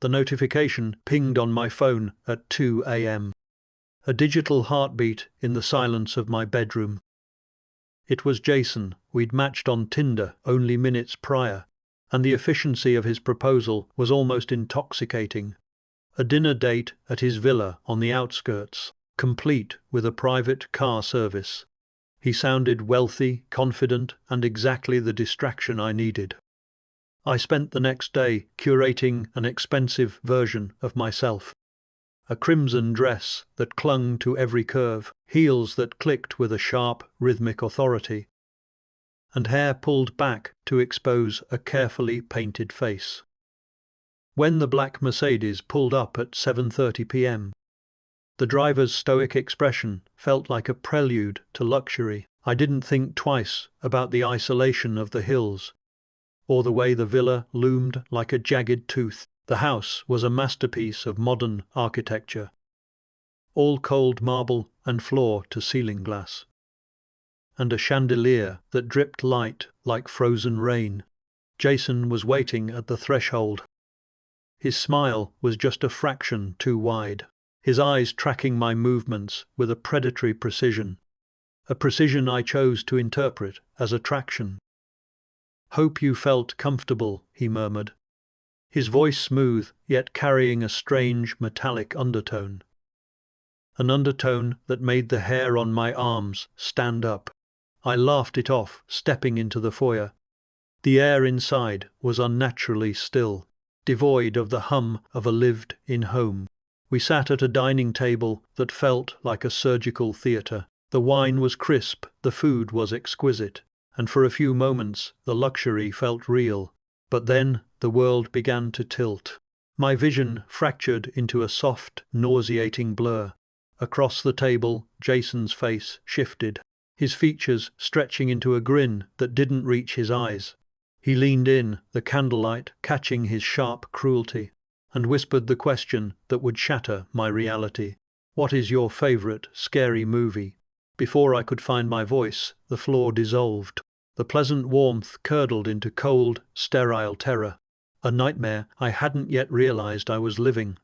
The notification pinged on my phone at 2 a.m. A digital heartbeat in the silence of my bedroom. It was Jason. We'd matched on Tinder only minutes prior, and the efficiency of his proposal was almost intoxicating. A dinner date at his villa on the outskirts, complete with a private car service. He sounded wealthy, confident, and exactly the distraction I needed. I spent the next day curating an expensive version of myself. A crimson dress that clung to every curve, heels that clicked with a sharp, rhythmic authority, and hair pulled back to expose a carefully painted face. When the black Mercedes pulled up at 7:30 p.m., the driver's stoic expression felt like a prelude to luxury. I didn't think twice about the isolation of the hills, or the way the villa loomed like a jagged tooth. The house was a masterpiece of modern architecture, all cold marble and floor-to-ceiling glass, and a chandelier that dripped light like frozen rain. Jason was waiting at the threshold. His smile was just a fraction too wide, his eyes tracking my movements with a predatory precision, a precision I chose to interpret as attraction. "Hope you felt comfortable," he murmured, his voice smooth, yet carrying a strange metallic undertone. An undertone that made the hair on my arms stand up. I laughed it off, stepping into the foyer. The air inside was unnaturally still, devoid of the hum of a lived-in home. We sat at a dining table that felt like a surgical theatre. The wine was crisp, the food was exquisite, and for a few moments the luxury felt real. But then the world began to tilt. My vision fractured into a soft, nauseating blur. Across the table, Jason's face shifted, his features stretching into a grin that didn't reach his eyes. He leaned in, the candlelight catching his sharp cruelty, and whispered the question that would shatter my reality. "What is your favorite scary movie?" Before I could find my voice, the floor dissolved. The pleasant warmth curdled into cold, sterile terror, a nightmare I hadn't yet realized I was living.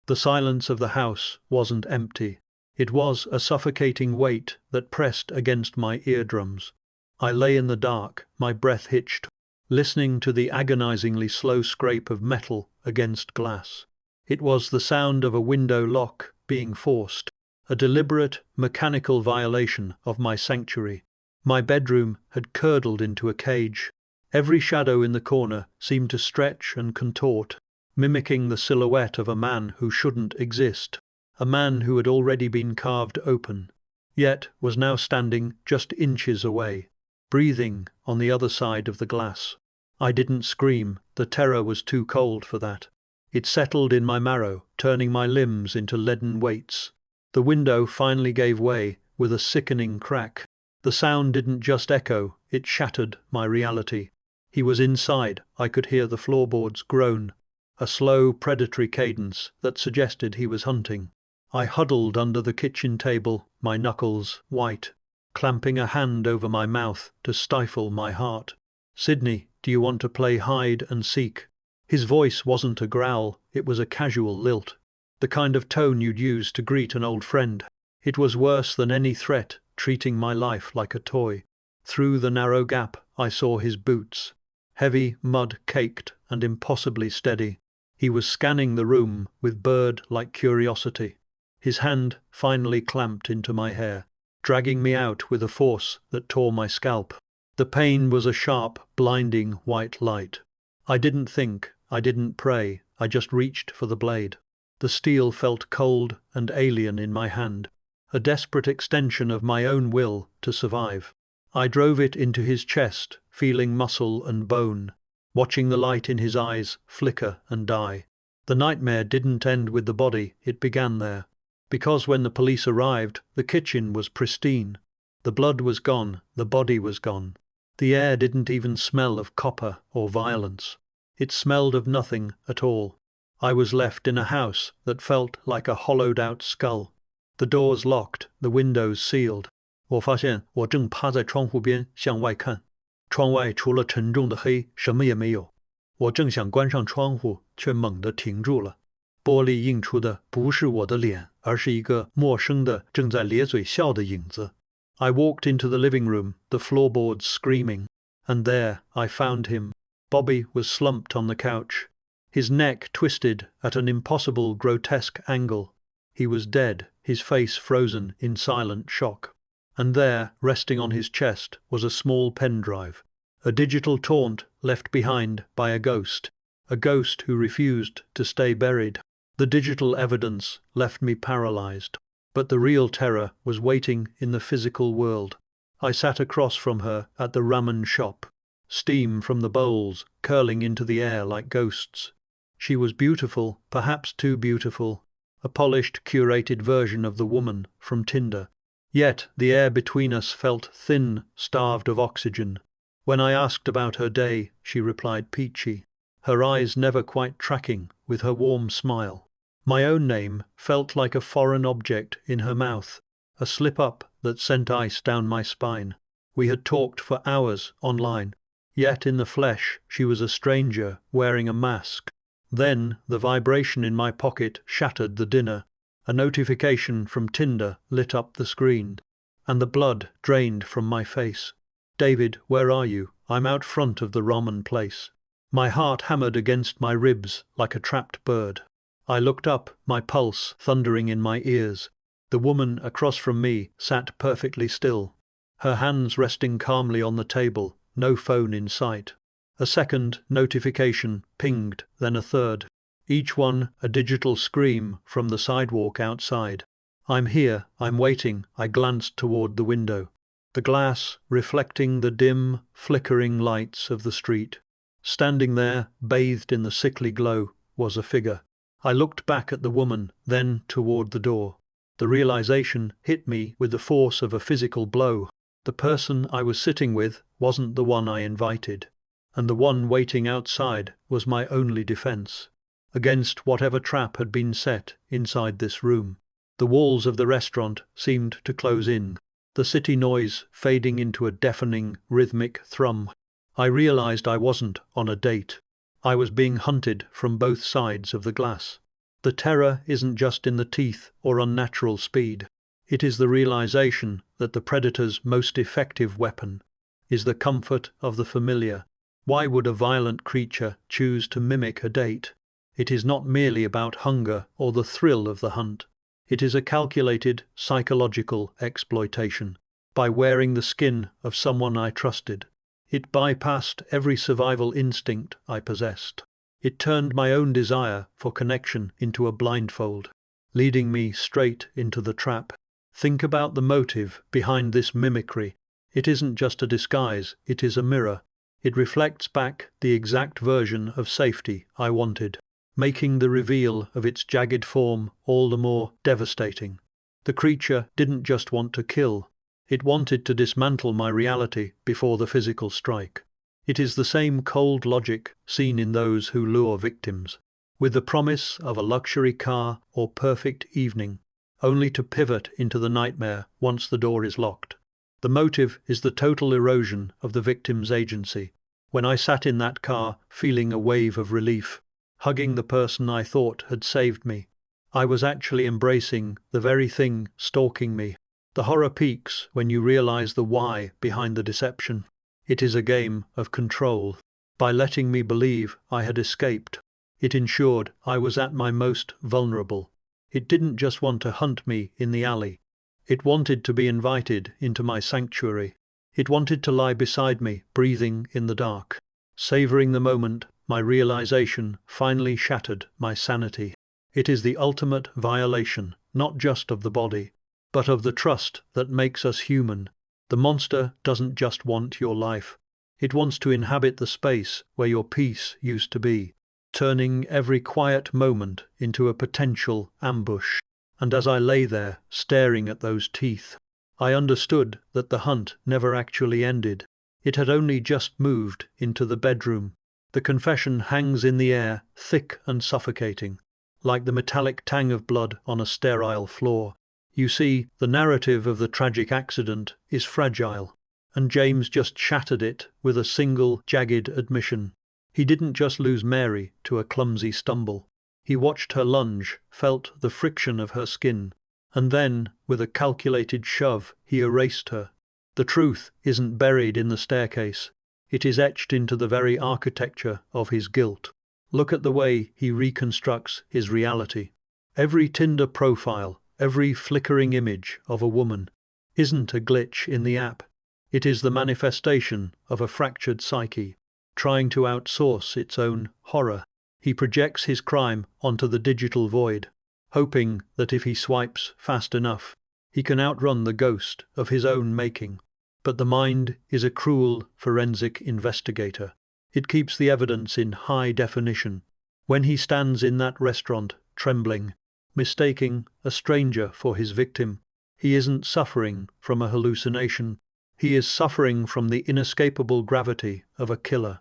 The silence of the house wasn't empty. It was a suffocating weight that pressed against my eardrums. I lay in the dark, my breath hitched, listening to the agonizingly slow scrape of metal against glass. It was the sound of a window lock being forced, a deliberate, mechanical violation of my sanctuary. My bedroom had curdled into a cage. Every shadow in the corner seemed to stretch and contort, mimicking the silhouette of a man who shouldn't exist, a man who had already been carved open, yet was now standing just inches away, breathing on the other side of the glass. I didn't scream, the terror was too cold for that. It settled in my marrow, turning my limbs into leaden weights. The window finally gave way with a sickening crack. The sound didn't just echo, it shattered my reality. He was inside. I could hear the floorboards groan, a slow, predatory cadence that suggested he was hunting. I huddled under the kitchen table, my knuckles white, clamping a hand over my mouth to stifle my heart. "Sydney, do you want to play hide and seek?" His voice wasn't a growl, it was a casual lilt, the kind of tone you'd use to greet an old friend. It was worse than any threat, treating my life like a toy. Through the narrow gap I saw his boots, heavy, mud-caked, and impossibly steady. He was scanning the room with bird-like curiosity, his hand finally clamped into my hair, dragging me out with a force that tore my scalp. The pain was a sharp, blinding white light. I didn't think, I didn't pray, I just reached for the blade. The steel felt cold and alien in my hand, a desperate extension of my own will to survive. I drove it into his chest, feeling muscle and bone, watching the light in his eyes flicker and die. The nightmare didn't end with the body, it began there. Because when the police arrived, the kitchen was pristine. The blood was gone, the body was gone. The air didn't even smell of copper or violence. It smelled of nothing at all. I was left in a house that felt like a hollowed-out skull. The doors locked, the windows sealed. 我发现我正趴在窗户边向外看，窗外除了沉重的黑，什么也没有。我正想关上窗户，却猛地停住了。玻璃映出的不是我的脸，而是一个陌生的、正在咧嘴笑的影子。I walked into the living room, the floorboards screaming, and there I found him. Bobby was slumped on the couch, his neck twisted at an impossible, grotesque angle. He was dead, his face frozen in silent shock. And there, resting on his chest, was a small pen drive, a digital taunt left behind by a ghost who refused to stay buried. The digital evidence left me paralyzed, but the real terror was waiting in the physical world. I sat across from her at the ramen shop, steam from the bowls curling into the air like ghosts. She was beautiful, perhaps too beautiful, a polished, curated version of the woman from Tinder. Yet the air between us felt thin, starved of oxygen. When I asked about her day, she replied peachy, her eyes never quite tracking with her warm smile. My own name felt like a foreign object in her mouth, a slip-up that sent ice down my spine. We had talked for hours online, yet in the flesh she was a stranger wearing a mask. Then the vibration in my pocket shattered the dinner. A notification from Tinder lit up the screen, and the blood drained from my face. David, where are you? I'm out front of the ramen place. My heart hammered against my ribs like a trapped bird. I looked up, my pulse thundering in my ears. The woman across from me sat perfectly still, her hands resting calmly on the table, no phone in sight. A second notification pinged, then a third, each one a digital scream from the sidewalk outside. I'm here, I'm waiting. I glanced toward the window, the glass reflecting the dim, flickering lights of the street. Standing there, bathed in the sickly glow, was a figure. I looked back at the woman, then toward the door. The realization hit me with the force of a physical blow. The person I was sitting with wasn't the one I invited, and the one waiting outside was my only defense against whatever trap had been set inside this room. The walls of the restaurant seemed to close in, the city noise fading into a deafening, rhythmic thrum. I realized I wasn't on a date. I was being hunted from both sides of the glass. The terror isn't just in the teeth or unnatural speed. It is the realization that the predator's most effective weapon is the comfort of the familiar. Why would a violent creature choose to mimic a date? It is not merely about hunger or the thrill of the hunt. It is a calculated psychological exploitation. By wearing the skin of someone I trusted, it bypassed every survival instinct I possessed. It turned my own desire for connection into a blindfold, leading me straight into the trap. Think about the motive behind this mimicry. It isn't just a disguise, it is a mirror. It reflects back the exact version of safety I wanted, making the reveal of its jagged form all the more devastating. The creature didn't just want to kill, it wanted to dismantle my reality before the physical strike. It is the same cold logic seen in those who lure victims, with the promise of a luxury car or perfect evening, only to pivot into the nightmare once the door is locked. The motive is the total erosion of the victim's agency. When I sat in that car, feeling a wave of relief, hugging the person I thought had saved me, I was actually embracing the very thing stalking me. The horror peaks when you realize the why behind the deception. It is a game of control. By letting me believe I had escaped, it ensured I was at my most vulnerable. It didn't just want to hunt me in the alley. It wanted to be invited into my sanctuary. It wanted to lie beside me, breathing in the dark. Savoring the moment, my realization finally shattered my sanity. It is the ultimate violation, not just of the body, but of the trust that makes us human. The monster doesn't just want your life. It wants to inhabit the space where your peace used to be, turning every quiet moment into a potential ambush. And as I lay there, staring at those teeth, I understood that the hunt never actually ended. It had only just moved into the bedroom. The confession hangs in the air, thick and suffocating, like the metallic tang of blood on a sterile floor. You see, the narrative of the tragic accident is fragile, and James just shattered it with a single jagged admission. He didn't just lose Mary to a clumsy stumble. He watched her lunge, felt the friction of her skin, and then, with a calculated shove, he erased her. The truth isn't buried in the staircase. It is etched into the very architecture of his guilt. Look at the way he reconstructs his reality. Every Tinder profile, every flickering image of a woman isn't a glitch in the app. It is the manifestation of a fractured psyche, trying to outsource its own horror. He projects his crime onto the digital void, hoping that if he swipes fast enough, he can outrun the ghost of his own making. But the mind is a cruel forensic investigator. It keeps the evidence in high definition. When he stands in that restaurant, trembling, mistaking a stranger for his victim, he isn't suffering from a hallucination. He is suffering from the inescapable gravity of a killer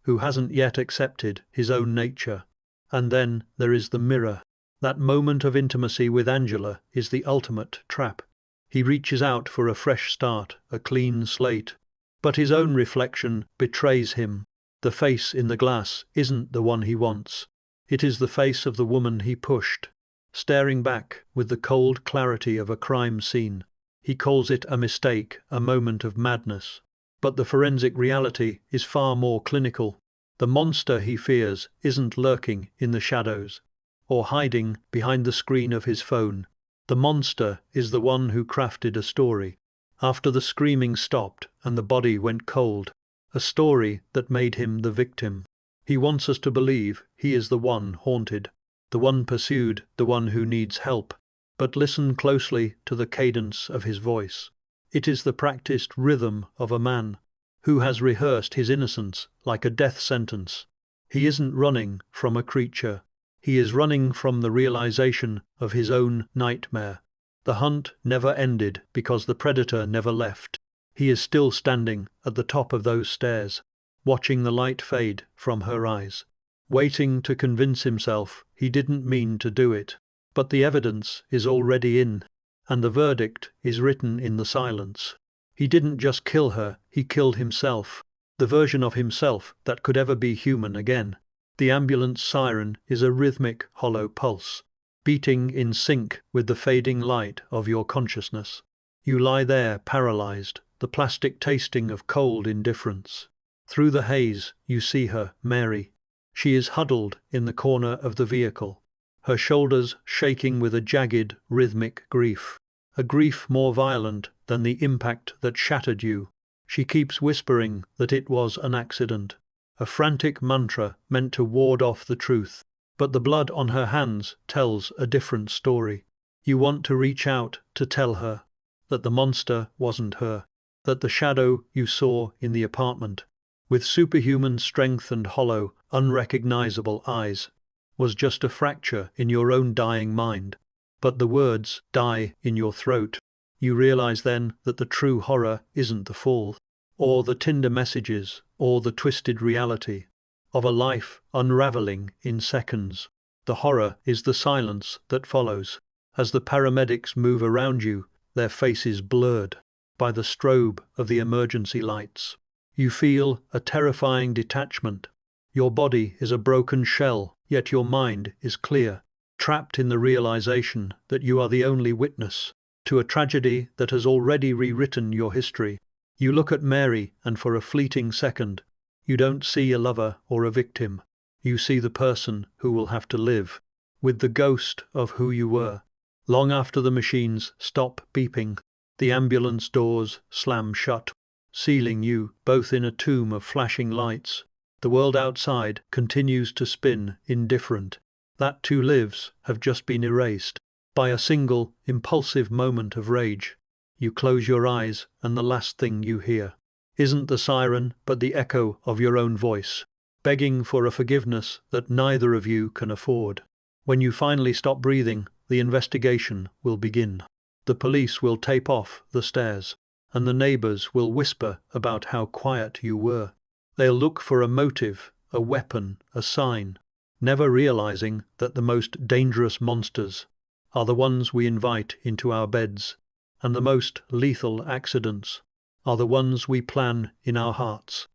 who hasn't yet accepted his own nature. And then there is the mirror. That moment of intimacy with Angela is the ultimate trap. He reaches out for a fresh start, a clean slate. But his own reflection betrays him. The face in the glass isn't the one he wants. It is the face of the woman he pushed, staring back with the cold clarity of a crime scene. He calls it a mistake, a moment of madness. But the forensic reality is far more clinical. The monster he fears isn't lurking in the shadows or hiding behind the screen of his phone. The monster is the one who crafted a story after the screaming stopped and the body went cold, a story that made him the victim. He wants us to believe he is the one haunted, the one pursued, the one who needs help. But listen closely to the cadence of his voice. It is the practiced rhythm of a man who has rehearsed his innocence like a death sentence. He isn't running from a creature. He is running from the realization of his own nightmare. The hunt never ended because the predator never left. He is still standing at the top of those stairs, watching the light fade from her eyes, waiting to convince himself he didn't mean to do it. But the evidence is already in, and the verdict is written in the silence. He didn't just kill her, he killed himself, the version of himself that could ever be human again. The ambulance siren is a rhythmic, hollow pulse, beating in sync with the fading light of your consciousness. You lie there paralyzed, the plastic tasting of cold indifference. Through the haze you see her, Mary. She is huddled in the corner of the vehicle, her shoulders shaking with a jagged, rhythmic grief, a grief more violent than the impact that shattered you. She keeps whispering that it was an accident, a frantic mantra meant to ward off the truth. But the blood on her hands tells a different story. You want to reach out to tell her that the monster wasn't her, that the shadow you saw in the apartment, with superhuman strength and hollow, unrecognizable eyes, was just a fracture in your own dying mind. But the words die in your throat. You realize then that the true horror isn't the fall, or the Tinder messages, or the twisted reality of a life unraveling in seconds. The horror is the silence that follows. As the paramedics move around you, their faces blurred by the strobe of the emergency lights. You feel a terrifying detachment. Your body is a broken shell, yet your mind is clear, trapped in the realization that you are the only witness to a tragedy that has already rewritten your history. You look at Mary, and for a fleeting second, you don't see a lover or a victim. You see the person who will have to live with the ghost of who you were. Long after the machines stop beeping, the ambulance doors slam shut, sealing you both in a tomb of flashing lights. The world outside continues to spin indifferent. That two lives have just been erased by a single impulsive moment of rage. You close your eyes, and the last thing you hear isn't the siren, but the echo of your own voice, begging for a forgiveness that neither of you can afford. When you finally stop breathing, the investigation will begin. The police will tape off the stairs, and the neighbors will whisper about how quiet you were. They'll look for a motive, a weapon, a sign, never realizing that the most dangerous monsters are the ones we invite into our beds, and the most lethal accidents are the ones we plan in our hearts.